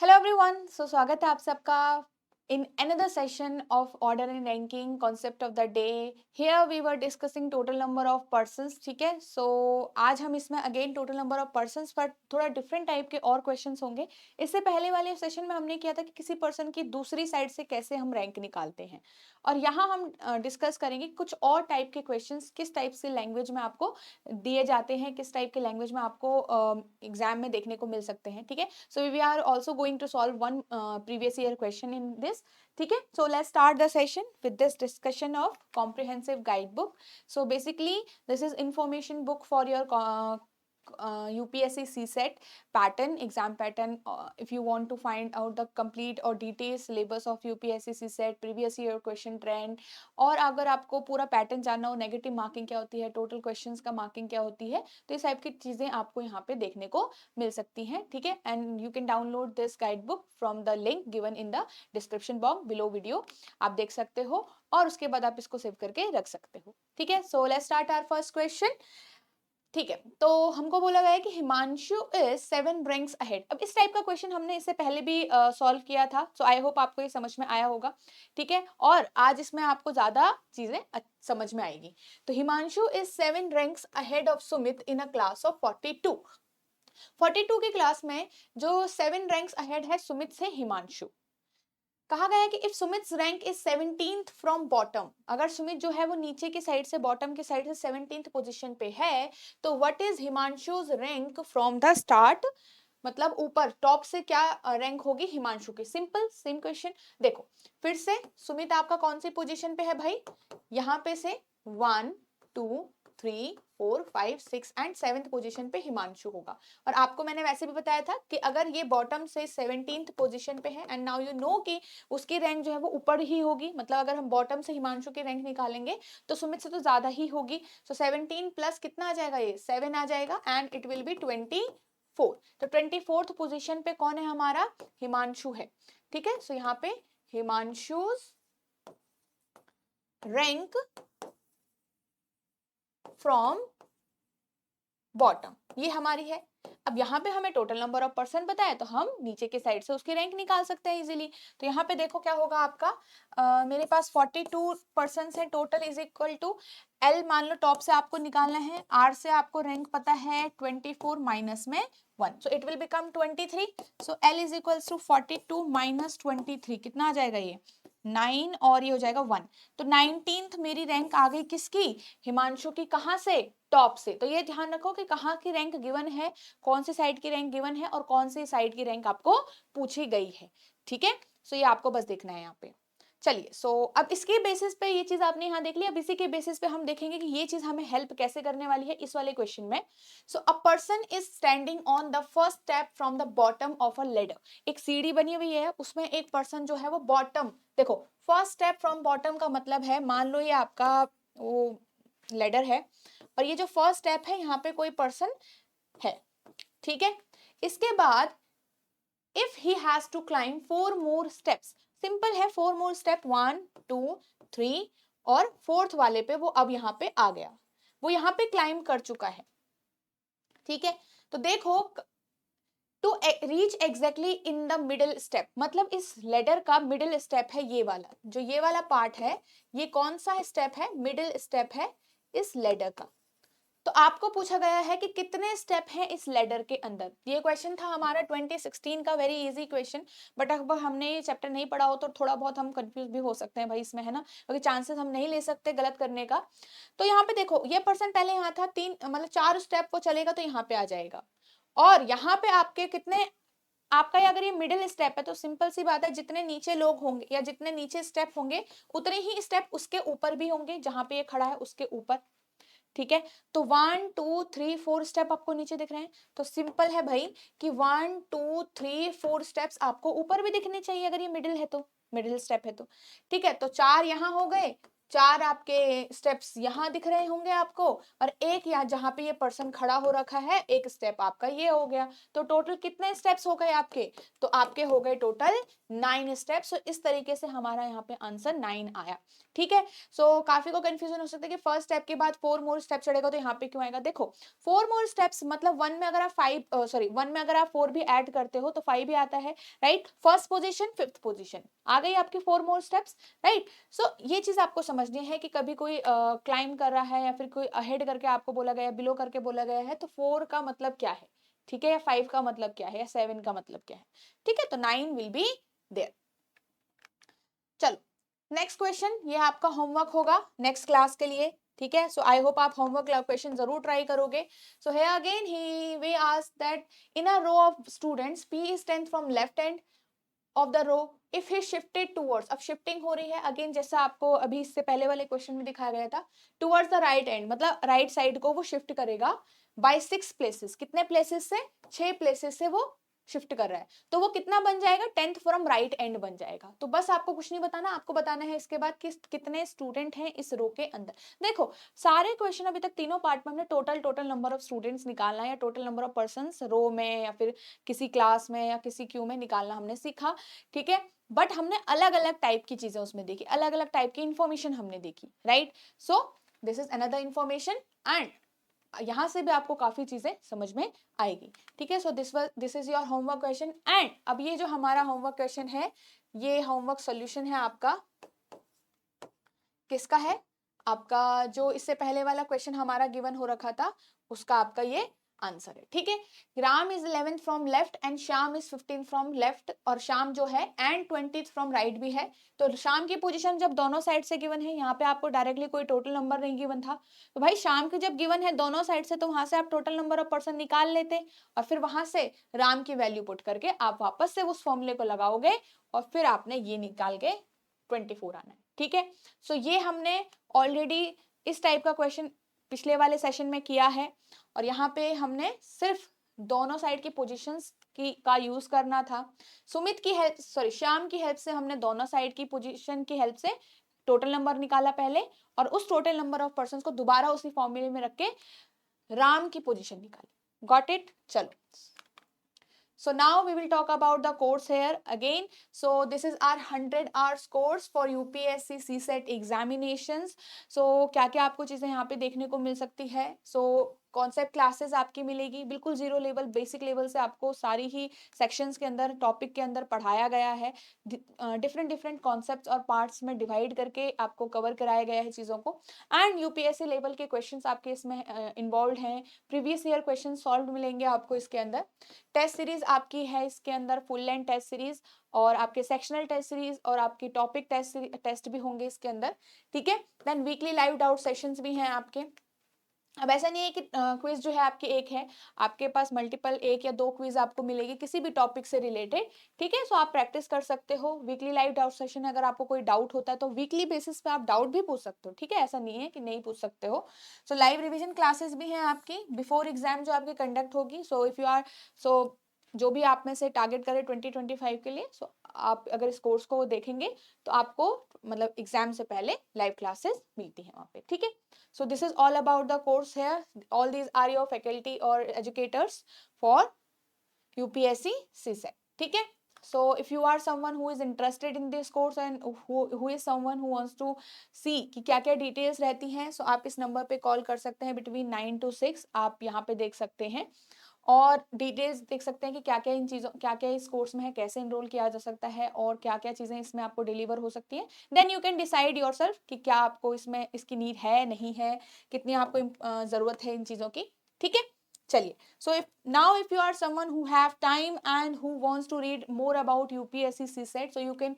Hello everyone, स्वागत है आप सबका in another session of order and ranking concept of the day. Here we were discussing total number of persons. ठीक है, so आज हम इसमें again total number of persons पर थोड़ा डिफरेंट टाइप के और क्वेश्चंस होंगे। इससे पहले वाले सेशन में हमने किया था कि किसी पर्सन की दूसरी साइड से कैसे हम रैंक निकालते हैं, और यहाँ हम डिस्कस करेंगे कुछ और टाइप के क्वेश्चंस किस टाइप से लैंग्वेज में आपको दिए जाते हैं, किस टाइप के लैंग्वेज में आपको एग्जाम में देखने को मिल सकते हैं। ठीक है, so we are also going to solve one previous year question in this. ठीक है, so let's start the session with this discussion of comprehensive guidebook. So basically this is information book for your UPSC CSET pattern, exam pattern. If you want to find out the complete or detailed syllabus of UPSC CSET, previous year question trend, और अगर आपको पूरा pattern जानना हो, negative marking क्या होती है, total questions का मार्किंग क्या होती है, तो इस टाइप की चीजें आपको यहाँ पे देखने को मिल सकती हैं। ठीक है, and you can download this guide book from the link given in the description box below video. आप देख सकते हो और उसके बाद आप इसको सेव करके रख सकते हो। ठीक है, so let's start our first question. ठीक है, तो हमको बोला गया है कि हिमांशु इज 7 रैंक्स अहेड। अब इस टाइप का क्वेश्चन हमने इससे पहले भी सॉल्व किया था, सो आई होप आपको ये समझ में आया होगा। ठीक है, और आज इसमें आपको ज्यादा चीजें समझ में आएगी। तो Himanshu is 7 ranks ahead of Sumit in a class of 42 की क्लास में जो 7 रैंक्स अहेड है सुमित से हिमांशु। कहा गया है कि if Sumit rank is 17th from bottom, अगर सुमित जो है वो नीचे की साइड से, बॉटम की साइड से 17th पोजीशन पे है, तो what is Himanshu's rank from the start, मतलब ऊपर टॉप से क्या रैंक होगी हिमांशु की। Simple same question. देखो फिर से, सुमित आपका कौन सी पोजीशन पे है भाई, यहाँ पे से 1 2 3 4 5 6 एंड 7th पोजीशन पे हिमांशु होगा। और आपको मैंने वैसे भी बताया था कि अगर ये बॉटम से 17th पोजीशन पे है, एंड नाउ यू नो कि उसकी रैंक जो है वो ऊपर ही होगी, मतलब अगर हम बॉटम से हिमांशु की रैंक निकालेंगे तो सुमित से तो ज्यादा ही होगी। सो 17 प्लस कितना आ जाएगा, ये 7 आ जाएगा, एंड इट विल बी 24। तो 24th पोजीशन पे कौन है हमारा, हिमांशु है। ठीक है, सो यहाँ पे हिमांशु रैंक फ्रॉम बॉटम ये हमारी है। अब यहाँ पे हमें टोटल नंबर ऑफ पर्सन पता है, तो हम नीचे के साइड से उसकी रैंक निकाल सकते हैं इजीली। तो यहाँ पे देखो क्या होगा आपका, मेरे पास 42 पर्सन है total, is equal to L मान लो टॉप से आपको निकालना है, आर से आपको रैंक पता है 24 माइनस में 1, so it will become 23। So L is equal to 42 minus 23, कितना आ जाएगा ये 9, और ये हो जाएगा 1। तो 19th मेरी रैंक आ गई किसकी, हिमांशु की। कहाँ से, टॉप से। तो ये ध्यान रखो कि कहाँ की रैंक गिवन है, कौन सी साइड की रैंक गिवन है, और कौन सी साइड की रैंक आपको पूछी गई है। ठीक है, सो ये आपको बस देखना है यहाँ पे। चलिए, सो अब इसके बेसिस पे ये चीज आपने यहाँ देख ली। अब इसी के बेसिस पे हम देखेंगे कि ये चीज हमें हेल्प कैसे करने वाली है इस वाले क्वेश्चन में। So a person is standing on the first step from the bottom of a ladder. एक सीढ़ी बनी हुई है, उसमें एक पर्सन जो है वो बॉटम, देखो फर्स्ट स्टेप फ्रॉम बॉटम का मतलब है, मान लो ये आपका वो लेडर है, और ये जो फर्स्ट स्टेप है यहाँ पे कोई पर्सन है। ठीक है, इसके बाद if he has to climb 4 more steps, simple है 4 मोर स्टेप, 1 2 3, और 4th वाले पे वो अब यहाँ पे आ गया, वो यहाँ पे क्लाइंब कर चुका है। ठीक है, तो देखो to reach exactly in the middle step, मतलब इस लेडर का मिडिल स्टेप है ये वाला, जो ये वाला पार्ट है, ये कौन सा स्टेप है, मिडिल स्टेप है इस लेडर का। तो आपको पूछा गया है कि कितने स्टेप हैं इस लेडर के अंदर। ये क्वेश्चन था हमारा 2016 का, वेरी इजी क्वेश्चन। बट अगर हमने ये चैप्टर नहीं पढ़ा हो तो थोड़ा बहुत हम कंफ्यूज भी हो सकते हैं भाई इसमें, है ना, क्योंकि चांसेस हम नहीं ले सकते गलत करने का। तो यहाँ पे देखो ये पर्सन पहले यहाँ था, 3 मतलब 4 स्टेप वो चलेगा तो यहाँ पे आ जाएगा, और यहाँ पे आपके कितने, आपका अगर ये मिडिल स्टेप है तो सिंपल सी बात है, जितने नीचे लोग होंगे या जितने नीचे स्टेप होंगे उतने ही स्टेप उसके ऊपर भी होंगे, जहां पे ये खड़ा है उसके ऊपर। ठीक है, तो 1 2 3 4 स्टेप आपको नीचे दिख रहे हैं, तो सिंपल है भाई कि 1 2 3 4 स्टेप्स आपको ऊपर भी दिखने चाहिए अगर ये मिडिल है तो, मिडिल स्टेप है तो। ठीक है, तो 4 यहाँ हो गए, 4 आपके स्टेप्स यहाँ दिख रहे होंगे आपको, और एक यहाँ जहाँ पे ये पर्सन खड़ा हो रखा है, एक स्टेप आपका ये हो गया। तो टोटल कितने स्टेप्स हो गए आपके? तो आपके हो गए टोटल 9 स्टेप्स। इस तरीके से हमारा यहाँ पे आंसर 9 आया। ठीक है, सो काफी को कंफ्यूजन हो सकता है कि फर्स्ट स्टेप के बाद 4 मोर स्टेप चढ़ेगा तो यहाँ पे क्यों आएगा। देखो 4 मोर स्टेप्स मतलब 1 में अगर आप 5 सॉरी 1 में अगर आप 4 भी ऐड करते हो तो 5 भी आता है, right. First position, fifth position आ गई आपकी 4 मोर स्टेप्स, राइट। सो ये चीज आपको समझनी है कि कभी कोई क्लाइम कर रहा है या फिर कोई अहेड करके आपको बोला गया है, बिलो करके बोला गया है, तो 4 का मतलब क्या है, ठीक है, या 5 का मतलब क्या है, या 7 का मतलब क्या है। ठीक है, तो 9 विल बी देयर। चलो नेक्स्ट क्वेश्चन, ये आपका होमवर्क होगा नेक्स्ट क्लास के लिए। ठीक है, सो आई होप आप होमवर्क क्वेश्चन जरूर ट्राई करोगे। So here again he we ask that in a row of students P is 10th from left end of the row if he shifted towards. अब shifting हो रही है again, जैसा आपको अभी इससे पहले वाले क्वेश्चन में दिखाया गया था, टूवर्ड्स द राइट एंड मतलब राइट साइड को वो शिफ्ट करेगा बाय 6 प्लेसेस। कितने प्लेसेस से? 6 प्लेसेस से वो शिफ्ट कर रहा है, तो वो कितना बन जाएगा? 10th फ्रॉम राइट एंड बन जाएगा। तो बस आपको कुछ नहीं बताना, आपको बताना है इसके बाद कि कितने स्टूडेंट हैं इस रो के अंदर। देखो सारे क्वेश्चन अभी तक तीनों पार्ट में हमने टोटल नंबर ऑफ स्टूडेंट्स निकालना है, या टोटल नंबर ऑफ पर्संस रो में या फिर किसी क्लास में या किसी क्यू में निकालना हमने सीखा। ठीक है, बट हमने अलग अलग टाइप की चीजें उसमें देखी, अलग अलग टाइप की इंफॉर्मेशन हमने देखी, right. So this is another information and यहां से भी आपको काफी चीजें समझ में आएगी। ठीक है, so this is your homework question. And अब ये जो हमारा होमवर्क क्वेश्चन है, ये होमवर्क सोल्यूशन है आपका, किसका है? आपका जो इससे पहले वाला क्वेश्चन हमारा गिवन हो रखा था उसका आपका ये आंसर है। ठीक है, Ram is 11th from left and Shyam is 15th from left, और श्याम जो है एंड 20th फ्रॉम राइट भी है। तो श्याम की पोजीशन जब दोनों साइड से गिवन है, यहाँ पे आपको डायरेक्टली कोई टोटल नंबर नहीं गिवन था, तो भाई श्याम की जब गिवन है दोनों साइड से, तो वहां से आप टोटल नंबर ऑफ पर्सन निकाल लेते, और फिर वहां से राम की वैल्यू पुट करके आप वापस से उस फॉर्मूले को लगाओगे, और फिर आपने ये निकाल के 24 आना है। ठीक है, सो ये हमने ऑलरेडी इस टाइप का क्वेश्चन पिछले वाले सेशन में किया है, और यहाँ पे हमने सिर्फ दोनों साइड की पोजीशंस की का यूज करना था। सुमित की हेल्प सॉरी श्याम की हेल्प से हमने दोनों साइड की पोजीशन की हेल्प से टोटल नंबर निकाला पहले, और उस टोटल नंबर ऑफ पर्संस को दोबारा उसी फॉर्मूले में रख के राम की पोजीशन निकाली। Got it? चलो, so now we will talk about the course here again. So this is our 100 hours course for UPSC CSET examinations. So क्या क्या आपको चीजें यहाँ पे देखने को मिल सकती है? So कॉन्सेप्ट क्लासेस आपकी मिलेगी बिल्कुल जीरो लेवल, बेसिक लेवल से आपको सारी ही सेक्शंस के अंदर, टॉपिक के अंदर पढ़ाया गया है। डिफरेंट डिफरेंट कॉन्सेप्ट्स और पार्ट्स में डिवाइड करके आपको कवर कराया गया है चीज़ों को। एंड यूपीएससी लेवल के क्वेश्चंस आपके इसमें इन्वॉल्व हैं, प्रीवियस ईयर क्वेश्चन सॉल्व मिलेंगे आपको इसके अंदर। टेस्ट सीरीज आपकी है इसके अंदर, फुल लेंथ टेस्ट सीरीज, और आपके सेक्शनल टेस्ट सीरीज और आपकी टॉपिक टेस्ट भी होंगे इसके अंदर। ठीक है, then weekly live doubt sessions भी हैं आपके। अब ऐसा नहीं है कि क्विज जो है आपके एक है, आपके पास मल्टीपल 1 या 2 क्विज आपको मिलेगी किसी भी टॉपिक से रिलेटेड। ठीक है, सो आप प्रैक्टिस कर सकते हो। वीकली लाइव डाउट सेशन है, अगर आपको कोई डाउट होता है तो वीकली बेसिस पे आप डाउट भी पूछ सकते हो। ठीक है, ऐसा नहीं है कि नहीं पूछ सकते हो। सो लाइव रिविजन क्लासेस भी हैं आपकी बिफोर एग्जाम जो आपकी कंडक्ट होगी। सो इफ यू आर जो भी आप में से टारगेट करें 2025 के लिए, सो आप अगर इस कोर्स को देखेंगे तो आपको मतलब एग्जाम से पहले लाइव क्लासेस मिलती हैं वहाँ पे। ठीक है, so this is all about the course here. All these are your faculty or educators for UPSC CSET. ठीक है, so if you are someone who is interested in this course and who is someone who wants to see कि क्या क्या details रहती हैं, so आप इस number पे कॉल कर सकते हैं between 9 to 6। आप यहाँ पे देख सकते हैं और डिटेल्स देख सकते हैं कि क्या क्या इन चीज़ों क्या क्या इस कोर्स में है, कैसे इनरोल किया जा सकता है और क्या क्या चीज़ें इसमें आपको डिलीवर हो सकती हैं। Then you can decide yourself कि क्या आपको इसमें इसकी नीड है, नहीं है, कितनी आपको ज़रूरत है इन चीज़ों की। ठीक है, चलिए, सो if you are someone who have time and who wants to read more about UPSC CSET, so you can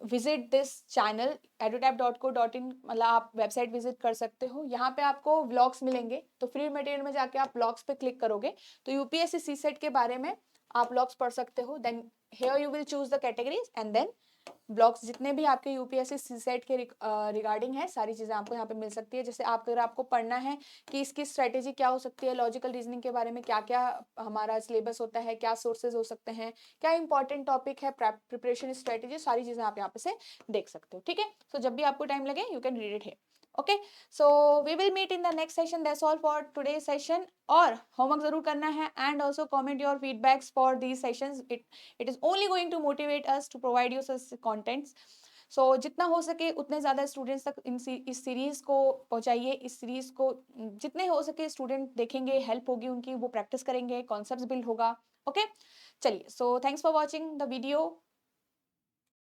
visit this channel edutab.co.in, मतलब आप वेबसाइट विजिट कर सकते हो। यहाँ पे आपको व्लॉग्स मिलेंगे, तो फ्री मटेरियल में जाके आप व्लॉग्स पे क्लिक करोगे तो UPSC CSET के बारे में आप व्लॉग्स पढ़ सकते हो। Then here you will choose the categories and then blogs जितने भी आपके यूपीएससी सीसेट के रिगार्डिंग है, सारी चीज़ें आपको यहाँ पे मिल सकती है। जैसे आप अगर आपको पढ़ना है कि इसकी स्ट्रेटेजी क्या हो सकती है, लॉजिकल रीजनिंग के बारे में क्या-क्या हमारा सिलेबस होता है, क्या सोर्सेज हो सकते हैं, क्या इंपॉर्टेंट टॉपिक है, प्रिपरेशन स्ट्रेटेजी, सारी चीज़ें आप यहाँ पे से देख सकते हो, ठीक है। सो जब भी आपको टाइम लगे you can read it here. Okay, so we will meet in the next session, that's all for today session. और होमवर्क जरूर करना है and also comment your feedbacks for these sessions. It is only going to motivate us to provide you such contents. So जितना हो सके उतने ज़्यादा students तक इस सीरीज़ को पहुंचाइए। इस सीरीज़ को जितने हो सके स्टूडेंट देखेंगे, हेल्प होगी उनकी, वो प्रैक्टिस करेंगे, कॉन्सेप्ट्स बिल्ड होगा। ओके, चलिए, so thanks for watching the video.